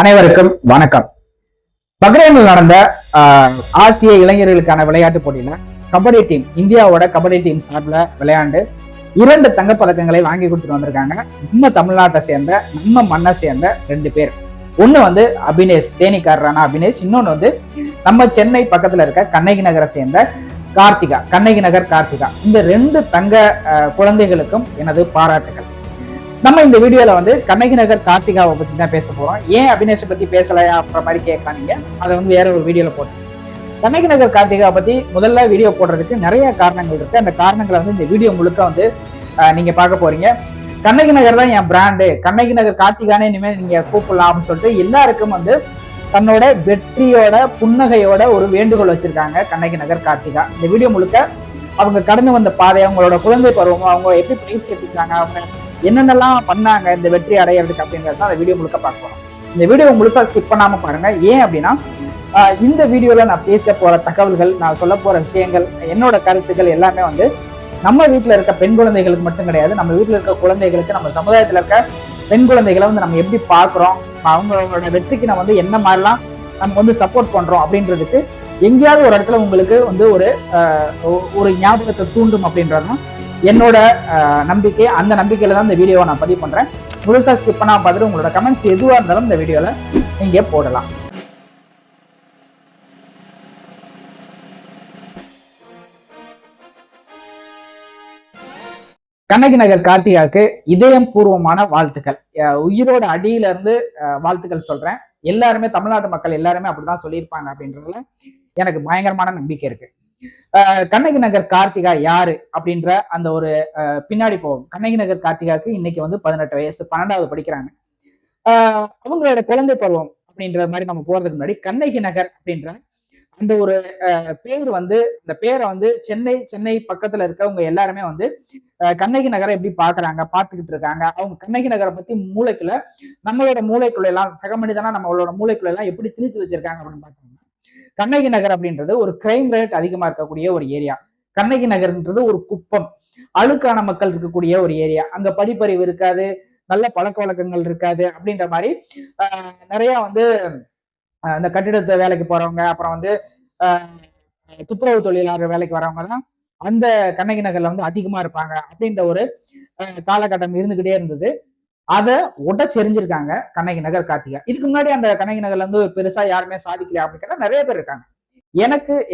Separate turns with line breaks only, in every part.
அனைவருக்கும் வணக்கம். பஹ்ரைனில் நடந்த ஆசிய இளைஞர்களுக்கான விளையாட்டு போட்டியில கபடி டீம், இந்தியாவோட கபடி டீம் சார்பில் விளையாண்டு 2 தங்கப்பதக்கங்களை வாங்கி கொடுத்துட்டு வந்திருக்காங்க. நம்ம தமிழ்நாட்டை சேர்ந்த, நம்ம மண்ணை சேர்ந்த 2 பேர். ஒண்ணு வந்து அபினேஷ், தேனிக்காரரான அபினேஷ். இன்னொன்னு வந்து நம்ம சென்னை பக்கத்துல இருக்க கண்ணகி நகரை சேர்ந்த கார்த்திகா, கண்ணகி நகர் கார்த்திகா. இந்த 2 தங்க குழந்தைகளுக்கும் எனது பாராட்டுகள். நம்ம இந்த வீடியோல வந்து கண்ணகி நகர் கார்த்திகாவை பத்தி தான் பேச போறோம். ஏன் அபினேஷை பத்தி பேசலையா அப்படின்ற மாதிரி கேட்கலாம் நீங்க. அதை வந்து வேற ஒரு வீடியோல போட்டு கண்ணகி நகர் கார்த்திகாவை பத்தி முதல்ல வீடியோ போடுறதுக்கு நிறைய காரணங்கள் இருக்கு. அந்த காரணங்களை வந்து இந்த வீடியோ முழுக்க வந்து நீங்க பார்க்க போறீங்க. கண்ணகி நகர் தான் என் பிராண்டு, கண்ணகி நகர் கார்த்திகானே இனிமேல் நீங்க கூப்பிடலாம் அப்படின்னு சொல்லிட்டு எல்லாருக்கும் வந்து தன்னோட வெற்றியோட புன்னகையோட ஒரு வேண்டுகோள் வச்சிருக்காங்க கண்ணகி நகர் கார்த்திகா. இந்த வீடியோ முழுக்க அவங்க கடந்து வந்த பாதை, அவங்களோட குழந்தை பருவம், அவங்க எப்படி பயிற்சி எடுத்துக்கிறாங்க, அவங்க என்னென்னலாம் பண்ணாங்க இந்த வெற்றி அடையிறதுக்கு அப்படிங்கிறது அந்த வீடியோ முழுக்க பார்க்கலாம். இந்த வீடியோ முழுசா ஸ்கிப் பண்ணாம பாருங்க. ஏன் அப்படின்னா இந்த வீடியோல நான் பேச போற தகவல்கள், நான் சொல்ல போற விஷயங்கள், என்னோட கருத்துக்கள் எல்லாமே வந்து நம்ம வீட்டுல இருக்க பெண் குழந்தைகளுக்கு மட்டும் கிடையாது. நம்ம வீட்டுல இருக்க குழந்தைகளுக்கு, நம்ம சமுதாயத்துல இருக்க பெண் குழந்தைகளை வந்து நம்ம எப்படி பாக்குறோம், அவங்களோட வெற்றிக்கு நம்ம வந்து என்ன மாதிரிலாம் நம்ம வந்து சப்போர்ட் பண்றோம் அப்படின்றதுக்கு எங்கேயாவது ஒரு இடத்துல உங்களுக்கு வந்து ஒரு ஞாபகத்தை தூண்டும் அப்படின்றதும் என்னோட நம்பிக்கை. அந்த நம்பிக்கையில தான் இந்த வீடியோவை நான் பதிவு பண்றேன். முழுசா ஸ்கிப் பண்ணா பார்த்துட்டு உங்களோட கமெண்ட்ஸ் எதுவா இருந்தாலும் இந்த வீடியோல நீங்க போடலாம். கண்ணகி நகர் கார்த்திகாவுக்கு இதயம் பூர்வமான வாழ்த்துக்கள். உயிரோட அடியில இருந்து வாழ்த்துக்கள் சொல்றேன். எல்லாருமே, தமிழ்நாட்டு மக்கள் எல்லாருமே அப்படிதான் சொல்லியிருப்பாங்க அப்படின்றதுல எனக்கு பயங்கரமான நம்பிக்கை இருக்கு. கண்ணகி நகர் கார்த்திகா யாரு அப்படின்ற அந்த ஒரு பின்னாடி போகும். கண்ணகி நகர் கார்த்திகாவுக்கு இன்னைக்கு வந்து 18 வயசு, 12வது படிக்கிறாங்க. அவங்களோட குழந்தை பருவம் அப்படின்ற மாதிரி நம்ம போறதுக்கு முன்னாடி கண்ணகி நகர் அப்படின்ற அந்த ஒரு பேர் வந்து, இந்த பேரை வந்து சென்னை பக்கத்துல இருக்கவங்க எல்லாருமே வந்து கண்ணகி நகரை எப்படி பார்த்துக்கிட்டு இருக்காங்க. அவங்க கண்ணகி நகரை பத்தி மூளைக்குள்ள, நம்மளோட மூளைக்குள்ள எல்லாம், சக மனிதனா நம்மளோட மூளைக்குள்ள எல்லாம் எப்படி திணிச்சு வச்சிருக்காங்க அப்படின்னு பார்த்தோம்னா, கண்ணகி நகர் அப்படின்றது ஒரு கிரைம் ரேட் அதிகமா இருக்கக்கூடிய ஒரு ஏரியா. கண்ணகி நகர்ன்றது ஒரு குப்பம், அழுக்கான மக்கள் இருக்கக்கூடிய ஒரு ஏரியா. அங்க படிப்பறிவு இருக்காது, நல்ல பழக்க வழக்கங்கள் இருக்காது அப்படின்ற மாதிரி நிறைய வந்து அந்த கட்டிடத்தை வேலைக்கு போறவங்க, அப்புறம் வந்து துப்புரவு தொழிலாளர் வேலைக்கு வரவங்க தான் அந்த கண்ணகி நகர்ல வந்து அதிகமா இருப்பாங்க அப்படின்ற ஒரு காலகட்டம் இருந்துகிட்டே இருந்தது. அதை உடச்செறிஞ்சிருக்காங்க கண்ணகி நகர் கார்த்திகா. இதுக்கு முன்னாடி அந்த கண்ணகி நகர்ல இருந்து பெருசா யாருமே சாதிக்கல அப்படிங்கிற நிறைய பேர் இருக்காங்க.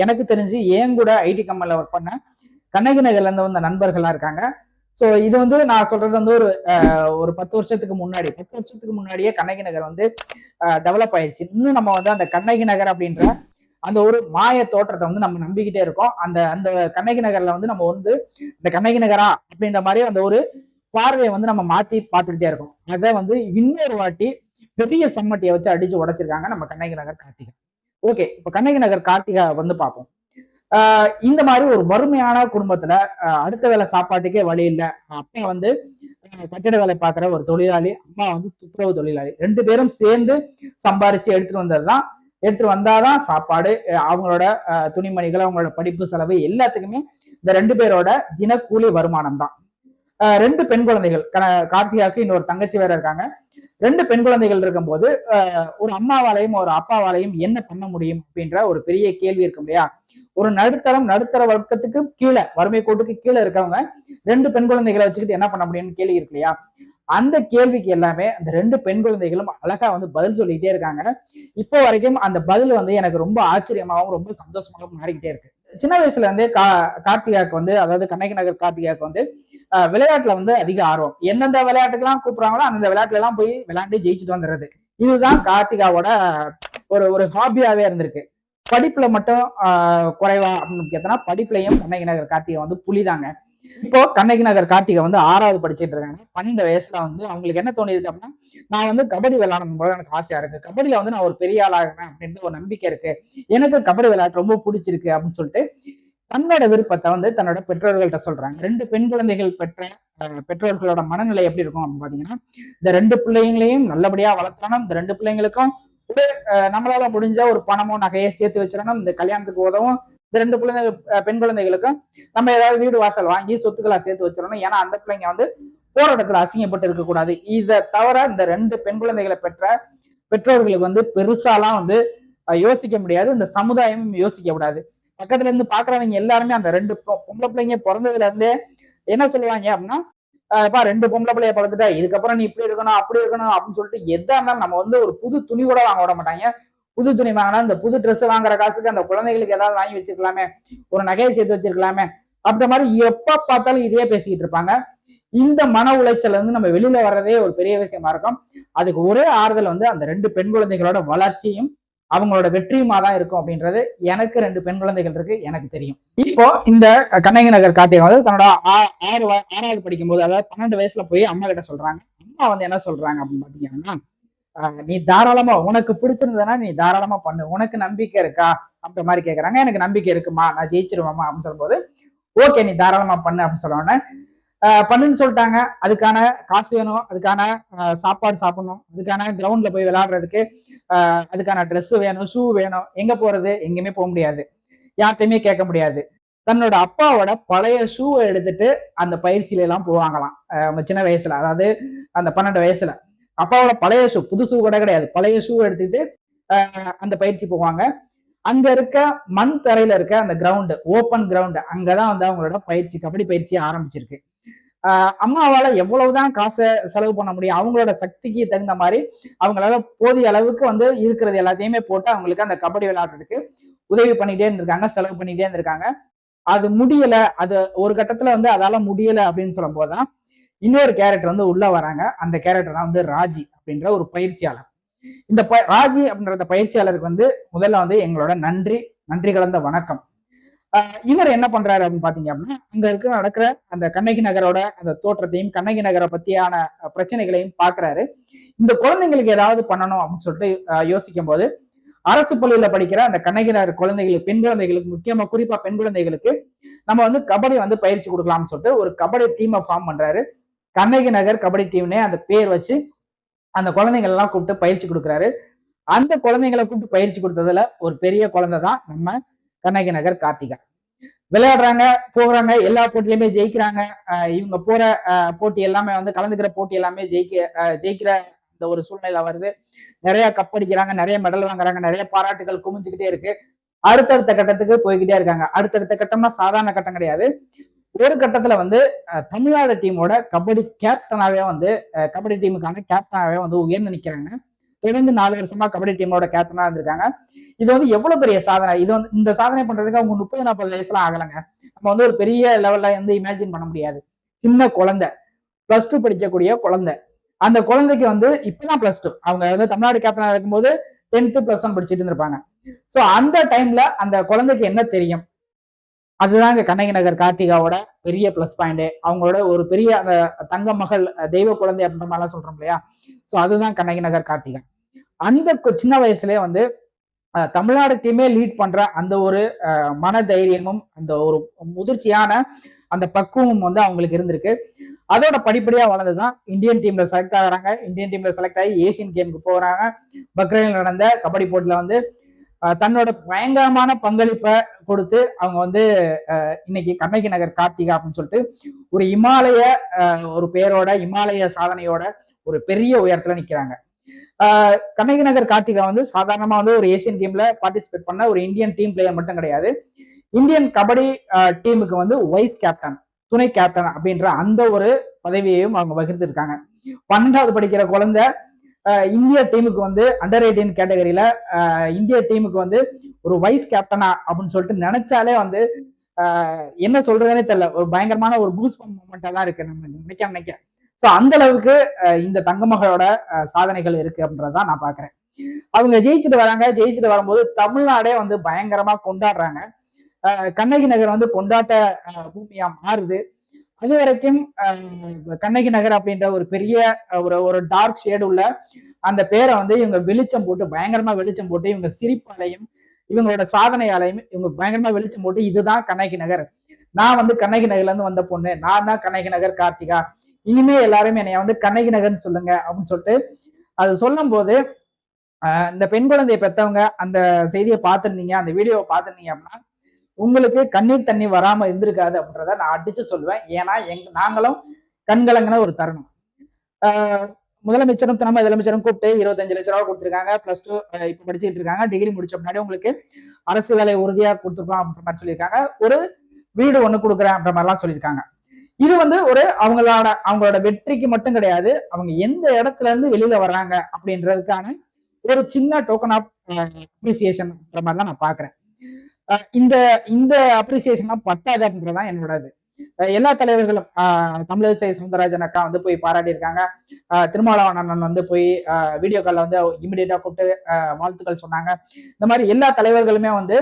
எனக்கு தெரிஞ்சு ஏன் கூட ஐடி கம்பெனில ஒர்க் பண்ண கண்ணகி நகர்ல இருந்து வந்த நண்பர்களா இருக்காங்க. ஸோ இது வந்து நான் சொல்றது வந்து ஒரு 10 வருஷத்துக்கு முன்னாடியே கண்ணகி நகர் வந்து டெவலப் ஆயிடுச்சு. இன்னும் நம்ம வந்து அந்த கண்ணகி நகர் அப்படின்ற அந்த ஒரு மாய தோற்றத்தை வந்து நம்ம நம்பிக்கிட்டே இருக்கோம். அந்த அந்த கண்ணகி நகர்ல வந்து நம்ம வந்து இந்த கண்ணகி நகரா அப்படின்ற மாதிரி அந்த ஒரு பார்வையை வந்து நம்ம மாத்தி பார்த்துக்கிட்டே இருக்கோம். அதை வந்து இன்னொரு வாட்டி பெரிய சம்மட்டியை வச்சு அடிச்சு உடைச்சிருக்காங்க நம்ம கண்ணகி நகர் கார்த்திகா. ஓகே, இப்ப கண்ணகி நகர் கார்த்திகா வந்து பார்ப்போம். இந்த மாதிரி ஒரு வறுமையான குடும்பத்துல அடுத்த வேலை சாப்பாட்டுக்கே வழி இல்லை. அப்பா வந்து கட்டிட வேலை பார்க்குற ஒரு தொழிலாளி, அம்மா வந்து துப்புரவு தொழிலாளி. 2 பேரும் சேர்ந்து சம்பாரிச்சு எடுத்துட்டு வந்தாதான் சாப்பாடு, அவங்களோட துணிமணிகள், அவங்களோட படிப்பு செலவு எல்லாத்துக்குமே இந்த 2 பேரோட தினக்கூலி வருமானம் தான். 2 பெண் குழந்தைகள், கார்த்திகாவுக்கு இன்னொரு தங்கச்சி வேற இருக்காங்க. 2 பெண் குழந்தைகள் இருக்கும்போது ஒரு அம்மாவாலையும் ஒரு அப்பாவாலையும் என்ன பண்ண முடியும் அப்படின்ற ஒரு பெரிய கேள்வி இருக்கும் இல்லையா. ஒரு நடுத்தர வர்க்கத்துக்கு கீழே, வறுமை கோட்டுக்கு கீழே இருக்கவங்க 2 பெண் குழந்தைகளை வச்சுக்கிட்டு என்ன பண்ண முடியும்னு கேள்வி இருக்கு இல்லையா. அந்த கேள்விக்கு எல்லாமே அந்த 2 பெண் குழந்தைகளும் அழகா வந்து பதில் சொல்லிக்கிட்டே இருக்காங்க. இப்போ வரைக்கும் அந்த பதில் வந்து எனக்கு ரொம்ப ஆச்சரியமாகவும் ரொம்ப சந்தோஷமாகவும் மாறிக்கிட்டே இருக்கு. சின்ன வயசுல இருந்தே கார்த்திகாவுக்கு வந்து, அதாவது கண்ணகி நகர் கார்த்திகாவுக்கு வந்து விளையாட்டுல வந்து அதிக ஆர்வம். எந்தெந்த விளையாட்டுக்கெல்லாம் கூப்பிடுறாங்களோ அந்த விளையாட்டுல எல்லாம் போய் விளையாண்டு ஜெயிச்சுட்டு வந்துடுறது. இதுதான் கார்த்திகாவோட ஒரு ஹாபியாவே இருந்திருக்கு. படிப்புல மட்டும் குறைவா அப்படின்னு கேட்டோம்னா, படிப்புலையும் கண்ணகி நகர் கார்த்திகை வந்து புலிதாங்க. இப்போ கண்ணகி நகர் கார்த்திகை வந்து 6வது படிச்சுட்டு இருக்காங்க. 12 வயசுல வந்து அவங்களுக்கு என்ன தோணிருக்கு அப்படின்னா, நான் வந்து கபடி விளையாடணும் போல எனக்கு ஆசையா இருக்கு, கபடியில வந்து நான் ஒரு பெரிய ஆளாகிறேன் அப்படின்ற ஒரு நம்பிக்கை இருக்கு, எனக்கு கபடி விளையாட்டு ரொம்ப பிடிச்சிருக்கு அப்படின்னு சொல்லிட்டு தன்னோட விருப்பத்தை வந்து தன்னோட பெற்றோர்கள்ட்ட சொல்றாங்க. 2 பெண் குழந்தைகள் பெற்ற பெற்றோர்களோட மனநிலை எப்படி இருக்கும் அப்படின்னு பாத்தீங்கன்னா, இந்த 2 பிள்ளைங்களையும் நல்லபடியா வளர்த்தணும், இந்த 2 பிள்ளைங்களுக்கும் ஒரு நம்மளால முடிஞ்ச ஒரு பணமோ நகையை சேர்த்து வச்சிடணும், இந்த கல்யாணத்துக்கு உதவும், இந்த 2 குழந்தைகள் பெண் குழந்தைகளுக்கும் நம்ம ஏதாவது வீடு வாசல் வாங்கி சொத்துக்களா சேர்த்து வச்சிடணும். ஏன்னா அந்த பிள்ளைங்க வந்து போராட்டத்துல அசிங்கப்பட்டு இருக்கக்கூடாது. இதை தவிர இந்த 2 பெண் குழந்தைகளை பெற்ற பெற்றோர்களுக்கு வந்து பெருசாலாம் வந்து யோசிக்க முடியாது, இந்த சமுதாயமும் யோசிக்க கூடாது. பக்கத்துல இருந்து பாக்குறவங்க எல்லாருமே அந்த 2 பொம்பளை பிள்ளைங்க பிறந்ததுல இருந்தே என்ன சொல்லுவாங்க அப்படின்னா, "அப்பா 2 பொம்பளை பிள்ளைய பிறந்துட்டா, இதுக்கப்புறம் நீ இப்படி இருக்கணும், அப்படி இருக்கணும்" அப்படின்னு சொல்லிட்டு எதா இருந்தாலும் நம்ம வந்து ஒரு புது துணி கூட வாங்க விட மாட்டாங்க. புது துணி வாங்கினா இந்த புது ட்ரெஸ் வாங்குற காசுக்கு அந்த குழந்தைகளுக்கு ஏதாவது வாங்கி வச்சிருக்கலாமே, ஒரு நகையை சேர்த்து வச்சிருக்கலாமே, அப்படி மாதிரி எப்ப பார்த்தாலும் இதே பேசிக்கிட்டு இருப்பாங்க. இந்த மன உளைச்சல் வந்து நம்ம வெளியில வர்றதே ஒரு பெரிய விஷயமா இருக்கும். அதுக்கு ஒரே ஆறுதல் வந்து அந்த 2 பெண் குழந்தைகளோட வளர்ச்சியும் அவங்களோட வெற்றியுமா தான் இருக்கும் அப்படின்றது. எனக்கு 2 பெண் குழந்தைகள் இருக்கு, எனக்கு தெரியும். இப்போ இந்த கண்ணகி நகர் கார்த்திகை வந்து தன்னோட 6வது படிக்கும்போது, அதாவது 12 வயசுல போய் அம்மா கிட்ட சொல்றாங்க. அம்மா வந்து என்ன சொல்றாங்க அப்படின்னு பாத்தீங்கன்னா, நீ தாராளமா உனக்கு பிடிச்சிருந்ததுன்னா நீ தாராளமா பண்ணு, உனக்கு நம்பிக்கை இருக்கா அப்படின்ற மாதிரி கேக்குறாங்க. எனக்கு நம்பிக்கை இருக்குமா, நான் ஜெயிச்சிருவேமா அப்படின்னு சொல்லும்போது, ஓகே நீ தாராளமா பண்ணு அப்படின்னு சொல்லுவாங்க. பண்ணுன்னு சொல்லிட்டாங்க. அதுக்கான காசு வேணும், அதுக்கான சாப்பாடு சாப்பிடணும், அதுக்கான கிரவுண்ட்ல போய் விளையாடுறதுக்கு அதுக்கான ட்ரெஸ் வேணும், ஷூ வேணும். எங்க போறது? எங்கேயுமே போக முடியாது, யார்கிட்டயுமே கேட்க முடியாது. தன்னோட அப்பாவோட பழைய ஷூவை எடுத்துட்டு அந்த பயிற்சியில எல்லாம் போவாங்களாம். அவங்க சின்ன வயசுல, அதாவது அந்த 12 வயசுல அப்பாவோட பழைய ஷூ, புது ஷூ கூட கிடையாது, பழைய ஷூ எடுத்துட்டு அந்த பயிற்சி போவாங்க. அங்க இருக்க மண் தரையில இருக்க அந்த கிரவுண்ட், ஓப்பன் கிரவுண்ட், அங்கதான் வந்து அவங்களோட பயிற்சி, கபடி பயிற்சி ஆரம்பிச்சிருக்கு. அம்மாவால எவ்வளவுதான் காசை செலவு பண்ண முடியும், அவங்களோட சக்திக்கு தகுந்த மாதிரி அவங்களால போதிய அளவுக்கு வந்து இருக்கிறது எல்லாத்தையுமே போட்டு அவங்களுக்கு அந்த கபடி விளையாடுறதுக்கு உதவி பண்ணிட்டே இருந்திருக்காங்க, செலவு பண்ணிட்டே இருந்திருக்காங்க. அது முடியல, அது ஒரு கட்டத்துல வந்து அதால முடியல அப்படின்னு சொல்லும் போதுதான் இன்னொரு கேரக்டர் வந்து உள்ள வராங்க. அந்த கேரக்டர் தான் வந்து ராஜி அப்படின்ற ஒரு பயிற்சியாளர். இந்த ராஜி அப்படின்ற பயிற்சியாளருக்கு வந்து முதல்ல வந்து எங்களோட நன்றி கலந்த வணக்கம். இவர் என்ன பண்றாரு அப்படின்னு பாத்தீங்க அப்படின்னா, அங்க இருக்க நடக்கிற அந்த கண்ணகி நகரோட அந்த தோற்றத்தையும் கண்ணகி நகரை பத்தியான பிரச்சனைகளையும் பாக்குறாரு. இந்த குழந்தைங்களுக்கு ஏதாவது பண்ணணும் அப்படின்னு சொல்லிட்டு யோசிக்கும் போது, அரசு பள்ளியில படிக்கிற அந்த கண்ணகி நகர் குழந்தைகளுக்கு, பெண் குழந்தைகளுக்கு, முக்கியமா குறிப்பா பெண் குழந்தைகளுக்கு நம்ம வந்து கபடி வந்து பயிற்சி கொடுக்கலாம்னு சொல்லிட்டு ஒரு கபடி டீமை ஃபார்ம் பண்றாரு. கண்ணகி நகர் கபடி டீம்னே அந்த பேர் வச்சு அந்த குழந்தைகள் எல்லாம் கூப்பிட்டு பயிற்சி கொடுக்குறாரு. அந்த குழந்தைங்களை கூப்பிட்டு பயிற்சி கொடுத்ததுல ஒரு பெரிய குழந்தை தான் நம்ம கண்ணகி நகர் கார்த்திகா. விளையாடுறாங்க, போறாங்க, எல்லா போட்டியிலுமே ஜெயிக்கிறாங்க. இவங்க போற போட்டி எல்லாமே வந்து கலந்துக்கிற போட்டி எல்லாமே ஜெயிக்கிற இந்த ஒரு சூழ்நிலை வருது. நிறைய கப் அடிக்கிறாங்க, நிறைய மெடல் வாங்குறாங்க, நிறைய பாராட்டுகள் குமிஞ்சுக்கிட்டே இருக்கு. அடுத்தடுத்த கட்டத்துக்கு போய்கிட்டே இருக்காங்க. அடுத்தடுத்த கட்டம்னா சாதாரண கட்டம் கிடையாது. ஒரு கட்டத்துல வந்து தமிழ்நாடு டீமோட கபடி கேப்டனாவே வந்து கபடி டீமுக்கான கேப்டனாவே வந்து உயர்ந்து நிக்கிறாங்க. தொடர்ந்து 4 வருஷமா கபடி டீமோட கேப்டனா இருந்திருக்காங்க. இது வந்து எவ்வளவு பெரிய சாதனை. இது வந்து இந்த சாதனை பண்றதுக்கு அவங்க 30-40 வயசுலாம் ஆகலைங்க. நம்ம வந்து ஒரு பெரிய லெவல்ல வந்து இமேஜின் பண்ண முடியாது. சின்ன குழந்தை, +2 படிக்கக்கூடிய குழந்தை. அந்த குழந்தைக்கு வந்து இப்பதான் +2. அவங்க வந்து தமிழ்நாடு கேப்டனா இருக்கும்போது 10th +1 படிச்சுட்டு இருந்திருப்பாங்க. சோ அந்த டைம்ல அந்த குழந்தைக்கு என்ன தெரியும்? அதுதான் இங்க கண்ணகி நகர் கார்த்திகாவோட பெரிய பிளஸ் பாயிண்ட். அவங்களோட ஒரு பெரிய அந்த தங்க மகள், தெய்வ குழந்தை அப்படின்ற மாதிரிலாம் சொல்றோம் இல்லையா? சோ அதுதான் கண்ணகி நகர் கார்த்திகா. அந்த சின்ன வயசுலயே வந்து தமிழ்நாடு டீமே லீட் பண்ற அந்த ஒரு மன தைரியமும் அந்த ஒரு முதிர்ச்சியான அந்த பக்குவமும் வந்து அவங்களுக்கு இருந்திருக்கு. அதோட படிப்படியா வளர்ந்துதான் இந்தியன் டீம்ல செலக்ட் ஆகுறாங்க. இந்தியன் டீம்ல செலக்ட் ஆகி ஏசியன் கேமுக்கு போறாங்க. பக்ரைனில் நடந்த கபடி போட்டியில வந்து தன்னோட பயங்கரமான பங்களிப்பை கொடுத்து அவங்க வந்து இன்னைக்கு கண்ணகி நகர் கார்த்திகா அப்படின்னு சொல்லிட்டு ஒரு இமாலய ஒரு பேரோட, இமாலய சாதனையோட ஒரு பெரிய உயரத்துல நிக்கிறாங்க. கண்ணகி நகர் கார்த்திகா வந்து சாதாரணமா வந்து ஒரு ஏசியன் டீம்ல பார்ட்டிசிபேட் பண்ண ஒரு இந்தியன் டீம் பிளேயர் மட்டும் கிடையாது. இந்தியன் கபடி டீமுக்கு வந்து வைஸ் கேப்டன், துணை கேப்டன் அப்படின்ற அந்த ஒரு பதவியையும் அவங்க வகிர்த்திருக்காங்க. 12வது படிக்கிற குழந்தை இந்திய டீமுக்கு வந்து அண்டர் 18 கேட்டகரியில இந்திய டீமுக்கு வந்து ஒரு வைஸ் கேப்டனா அப்படின்னு சொல்லிட்டு நினைச்சாலே வந்து என்ன சொல்றதுன்னே தெரியல. ஒரு பயங்கரமான ஒரு பூஸ்பம் மூமெண்டா தான் இருக்கு நம்ம நினைக்க. சோ அந்த அளவுக்கு இந்த தங்கமகளோட சாதனைகள் இருக்கு அப்படின்றதான் நான் பாக்குறேன். அவங்க ஜெயிச்சுட்டு வராங்க. ஜெயிச்சுட்டு வரும்போது தமிழ்நாடே வந்து பயங்கரமா கொண்டாடுறாங்க. கண்ணகி நகர் வந்து கொண்டாட்ட பூமியா மாறுது. அது வரைக்கும் கண்ணகி நகர் அப்படின்ற ஒரு பெரிய ஒரு டார்க் ஷேடு உள்ள அந்த பேரை வந்து இவங்க வெளிச்சம் போட்டு, பயங்கரமா வெளிச்சம் போட்டு, இவங்க சிரிப்பாலையும் இவங்களோட சாதனையாலையும் இவங்க பயங்கரமா வெளிச்சம் போட்டு, இதுதான் கண்ணகி நகர், நான் வந்து கண்ணகி நகர்ல இருந்து வந்த பொண்ணு, நான் தான் கண்ணகி நகர் கார்த்திகா, இனிமே எல்லாருமே என்னைய வந்து கண்ணகி நகர்னு சொல்லுங்க அப்படின்னு சொல்லிட்டு அது சொல்லும் போது இந்த பெண் குழந்தையை பெற்றவங்க அந்த செய்தியை பார்த்துருந்தீங்க, அந்த வீடியோவை பார்த்துருந்தீங்க அப்படின்னா உங்களுக்கு கண்ணீர் தண்ணி வராம இருந்திருக்காது அப்படின்றத நான் அடிச்சு சொல்லுவேன். ஏன்னா நாங்களும் கண்கலங்கின ஒரு தருணம். முதலமைச்சரும் துணை முதலமைச்சரும் கூப்பிட்டு 25 லட்ச ரூபா கொடுத்துருக்காங்க. +2 இப்ப படிச்சுட்டு இருக்காங்க. டிகிரி முடிச்ச முன்னாடி உங்களுக்கு அரசு வேலை உறுதியா கொடுத்துருக்கோம் அப்படின்ற மாதிரி சொல்லியிருக்காங்க. ஒரு வீடு ஒண்ணு கொடுக்குறேன் அப்படின்ற மாதிரிலாம் சொல்லியிருக்காங்க. இது வந்து ஒரு அவங்களோட வெற்றிக்கு மட்டும் கிடையாது, அவங்க எந்த இடத்துல இருந்து வெளியில வர்றாங்க அப்படின்றதுக்கான ஒரு சின்ன டோக்கன் ஆஃப் அப்ரிசியேஷன் மாதிரி தான் நான் பாக்குறேன். இந்த இந்த அப்ரிசியேஷன் பத்தாது அப்படின்றதான் என்னோட இது. எல்லா தலைவர்களும் தமிழிசை சவுந்தரராஜன் அக்கா வந்து போய் பாராட்டி இருக்காங்க. திருமாவளவன் வந்து போய் வீடியோ கால்ல வந்து இமிடியேட்டா கூப்பிட்டு வாழ்த்துக்கள் சொன்னாங்க. இந்த மாதிரி எல்லா தலைவர்களுமே வந்து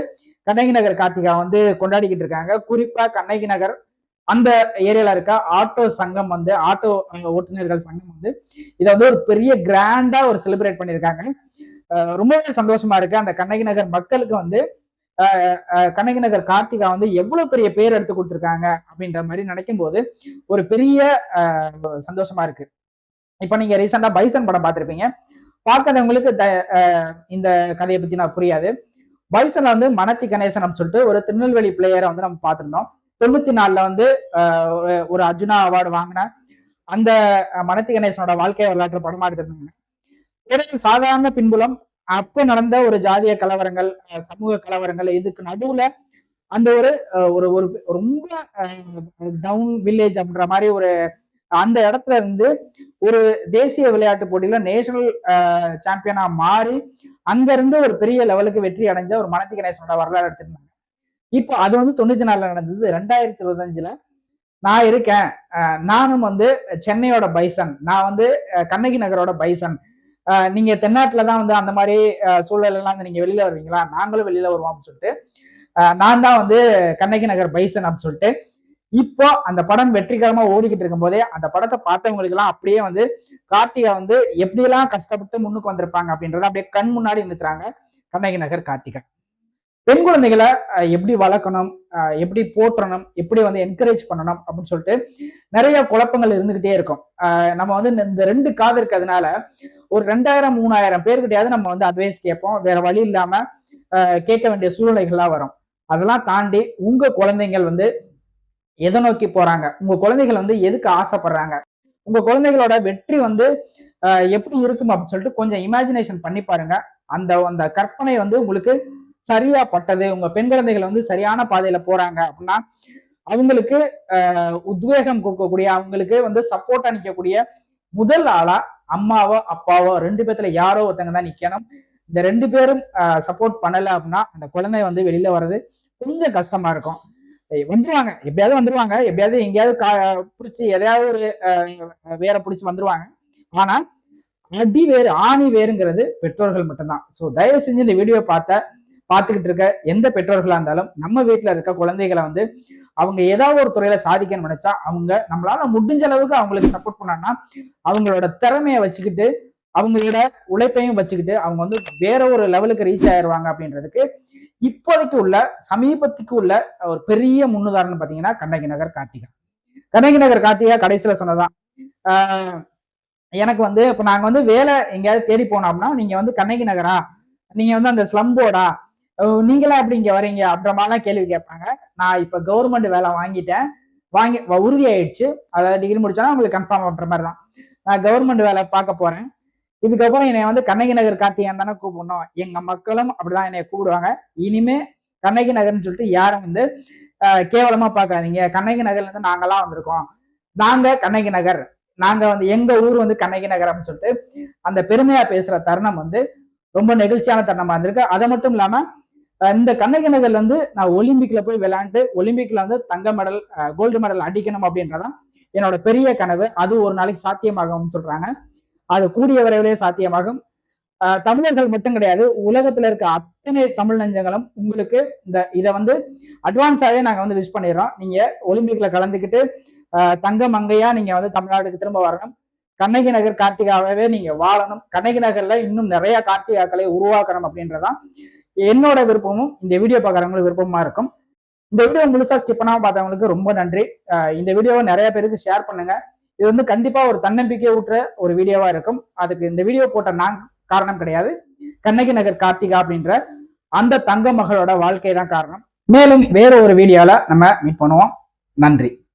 கண்ணகி நகர் கார்த்திகா வந்து கொண்டாடிக்கிட்டு இருக்காங்க. குறிப்பா கண்ணகி நகர் அந்த ஏரியால இருக்க ஆட்டோ சங்கம் வந்து ஆட்டோ ஓட்டுநர்கள் சங்கம் வந்து இதை வந்து ஒரு பெரிய கிராண்டா ஒரு செலிப்ரேட் பண்ணியிருக்காங்க. ரொம்பவே சந்தோஷமா இருக்கு. அந்த கண்ணகி நகர் மக்களுக்கு வந்து கண்ணகி நகர் கார்த்திகா வந்து எவ்வளவு பெரிய பேர் எடுத்து கொடுத்துருக்காங்க அப்படின்ற மாதிரி நினைக்கும் போது ஒரு பெரிய சந்தோஷமா இருக்கு. இப்ப நீங்க ரீசெண்டா பைசன் படம் பார்த்திருப்பீங்க. பார்க்காதவங்களுக்கு இந்த கதையை பத்தி நான் புரியாது. பைசன்ல வந்து மனத்தி கணேசன் அப்படின்னு சொல்லிட்டு ஒரு திருநெல்வேலி பிளேயரை வந்து நம்ம பார்த்திருந்தோம். 94 வந்து ஒரு அர்ஜுனா அவார்டு வாங்கின அந்த மனத்தி கணேசனோட வாழ்க்கை வரலாற்று படமா எடுத்திருந்தாங்க. ஒரு சாதாரண பின்புலம், அப்ப நடந்த ஒரு ஜாதிய கலவரங்கள், சமூக கலவரங்கள், இதுக்கு நடுவுல அந்த ஒரு ஒரு ரொம்ப டவுன் வில்லேஜ் அப்படின்ற மாதிரி ஒரு அந்த இடத்துல இருந்து ஒரு தேசிய விளையாட்டு போட்டியில நேஷனல் சாம்பியனா மாறி அங்க இருந்து ஒரு பெரிய லெவலுக்கு வெற்றி அடைஞ்ச ஒரு மனத்தி கணேசனோட வரலாறு எடுத்திருந்தாங்க. இப்போ அது வந்து 94 நடந்தது. 2025 நான் இருக்கேன். நானும் வந்து சென்னையோட பைசன், நான் வந்து கண்ணகி நகரோட பைசன். நீங்க தென்னாட்டுலதான் வந்து அந்த மாதிரி சூழல் எல்லாம் நீங்க வெளியில வருவீங்களா? நாங்களும் வெளியில வருவோம் அப்படின்னு சொல்லிட்டு நான் தான் வந்து கண்ணகி நகர் பைசன் அப்படின்னு சொல்லிட்டு இப்போ அந்த படம் வெற்றிகரமா ஓடிக்கிட்டு இருக்கும் போதே அந்த படத்தை பார்த்தவங்களுக்கு எல்லாம் அப்படியே வந்து கார்த்திகா வந்து எப்படியெல்லாம் கஷ்டப்பட்டு முன்னுக்கு வந்திருப்பாங்க அப்படின்றத அப்படியே கண் முன்னாடி நிறுத்துறாங்க கண்ணகி நகர் கார்த்திகா. பெண் குழந்தைகளை எப்படி வளர்க்கணும், எப்படி போற்றணும், எப்படி வந்து என்கரேஜ் பண்ணணும் அப்படின்னு சொல்லிட்டு நிறைய குழப்பங்கள் இருந்துகிட்டே இருக்கும். நம்ம வந்து இந்த 2 காது இருக்கிறதுனால ஒரு 2000-3000 பேர்கிட்டயாவது நம்ம வந்து அட்வைஸ் கேட்போம். வேற வழி இல்லாம கேட்க வேண்டிய சூழ்நிலைகள்லாம் வரும். அதெல்லாம் தாண்டி உங்க குழந்தைகள் வந்து எதை நோக்கி போறாங்க, உங்க குழந்தைகள் வந்து எதுக்கு ஆசைப்படுறாங்க, உங்க குழந்தைகளோட வெற்றி வந்து எப்படி இருக்கும் அப்படின்னு சொல்லிட்டு கொஞ்சம் இமேஜினேஷன் பண்ணி பாருங்க. அந்த கற்பனை வந்து உங்களுக்கு சரியா பட்டது, உங்க பெண் குழந்தைகள் வந்து சரியான பாதையில போறாங்க அப்படின்னா அவங்களுக்கு உத்வேகம் கொடுக்கக்கூடிய, அவங்களுக்கு வந்து சப்போர்ட்டா நிக்கக்கூடிய முதல் ஆளா அம்மாவோ அப்பாவோ 2 பேர்த்துல யாரோ ஒருத்தங்க தான் நிக்கணும். இந்த 2 பேரும் சப்போர்ட் பண்ணல அப்படின்னா அந்த குழந்தை வந்து வெளியில வர்றது கொஞ்சம் கஷ்டமா இருக்கும். வந்துருவாங்க, எப்படியாவது வந்துருவாங்க, எப்படியாவது எங்கேயாவது பிடிச்சி எதையாவது ஒரு வேற பிடிச்சி வந்துருவாங்க. ஆனா அடி வேறு ஆணி வேறுங்கிறது பெற்றோர்கள் மட்டும்தான். ஸோ தயவு செஞ்சு இந்த வீடியோ பார்த்துக்கிட்டு இருக்க எந்த பெற்றோர்களா இருந்தாலும் நம்ம வீட்டுல இருக்க குழந்தைகளை வந்து அவங்க ஏதாவது ஒரு துறையில சாதிக்கணும்னு நினைச்சா அவங்க நம்மளால முடிஞ்ச அளவுக்கு அவங்களுக்கு சப்போர்ட் பண்ணாங்கன்னா அவங்களோட திறமையை வச்சுக்கிட்டு அவங்களோட உழைப்பையும் வச்சுக்கிட்டு அவங்க வந்து வேற ஒரு லெவலுக்கு ரீச் ஆயிடுவாங்க அப்படின்றதுக்கு இப்போதைக்கு உள்ள சமீபத்துக்கு உள்ள ஒரு பெரிய முன்னுதாரணம் பாத்தீங்கன்னா கண்ணகி நகர் கார்த்திகா. கண்ணகி நகர் கார்த்திகா கடைசியில சொன்னதான் எனக்கு வந்து இப்ப நாங்க வந்து வேலை எங்கேயாவது தேடி போனோம்னா நீங்க வந்து கண்ணகி நகரா, நீங்க வந்து அந்த ஸ்லம் போர்டா, நீங்களா எப்படி இங்க வரீங்க அப்படின்ற மாதிரிலாம் கேள்வி கேட்பாங்க. நான் இப்ப கவர்மெண்ட் வேலை வாங்கி உறுதி ஆயிடுச்சு. அதாவது டிகிரி முடிச்சாலும் உங்களுக்கு கன்ஃபார்ம் பண்ற மாதிரி தான். நான் கவர்மெண்ட் வேலை பார்க்க போறேன். இதுக்கப்புறம் என்னை வந்து கண்ணகி நகர் கார்த்திகான்னு தானே கூப்பிடணும். எங்க மக்களும் அப்படிதான் என்னை கூப்பிடுவாங்க. இனிமே கண்ணகி நகர்னு சொல்லிட்டு யாரும் வந்து கேவலமா பார்க்காதீங்க. கண்ணகி நகர்ல இருந்து நாங்கெல்லாம் வந்திருக்கோம், நாங்க கண்ணகி நகர், நாங்க வந்து எங்க ஊர் வந்து கண்ணகி நகர் அப்படின்னு சொல்லிட்டு அந்த பெருமையா பேசுற தருணம் வந்து ரொம்ப நெகிழ்ச்சியான தருணமா இருந்திருக்கு. அதை மட்டும் இல்லாம இந்த கண்ணகி நகர்ல இருந்து நான் ஒலிம்பிக்ல போய் விளையாண்டு ஒலிம்பிக்ல வந்து தங்க மெடல் கோல்டு மெடல் அடிக்கணும் அப்படின்றதான் என்னோட பெரிய கனவு. அது ஒரு நாளைக்கு சாத்தியமாகும் சொல்றாங்க. அது கூடிய விரைவிலே சாத்தியமாகும். தமிழர்கள் மட்டும் கிடையாது, உலகத்துல இருக்க அத்தனை தமிழ் நெஞ்சங்களும் உங்களுக்கு இதை வந்து அட்வான்ஸாவே நாங்க வந்து விஷ் பண்ணிடுறோம். நீங்க ஒலிம்பிக்ல கலந்துக்கிட்டு தங்க மங்கையா நீங்க வந்து தமிழ்நாட்டுக்கு திரும்ப வரணும். கண்ணகி நகர் கார்த்திகாவே நீங்க வாழணும். கண்ணகி நகர்ல இன்னும் நிறைய கார்த்திகாக்களை உருவாக்கணும் அப்படின்றதான் என்னோட விருப்பமும் இந்த வீடியோ பார்க்குறவங்களுக்கு விருப்பமா இருக்கும். இந்த வீடியோ முழுசா ஸ்கிப் பண்ணாம பார்த்தவங்களுக்கு ரொம்ப நன்றி. இந்த வீடியோவை நிறைய பேருக்கு ஷேர் பண்ணுங்க. இது வந்து கண்டிப்பா ஒரு தன்னம்பிக்கை ஊற்ற ஒரு வீடியோவா இருக்கும். அதுக்கு இந்த வீடியோ போட்ட நான் காரணம் கிடையாது, கண்ணகி நகர் கார்த்திகா அப்படின்ற அந்த தங்க மகளோட வாழ்க்கை தான் காரணம். மேலும் வேற ஒரு வீடியோல நம்ம மீட் பண்ணுவோம். நன்றி.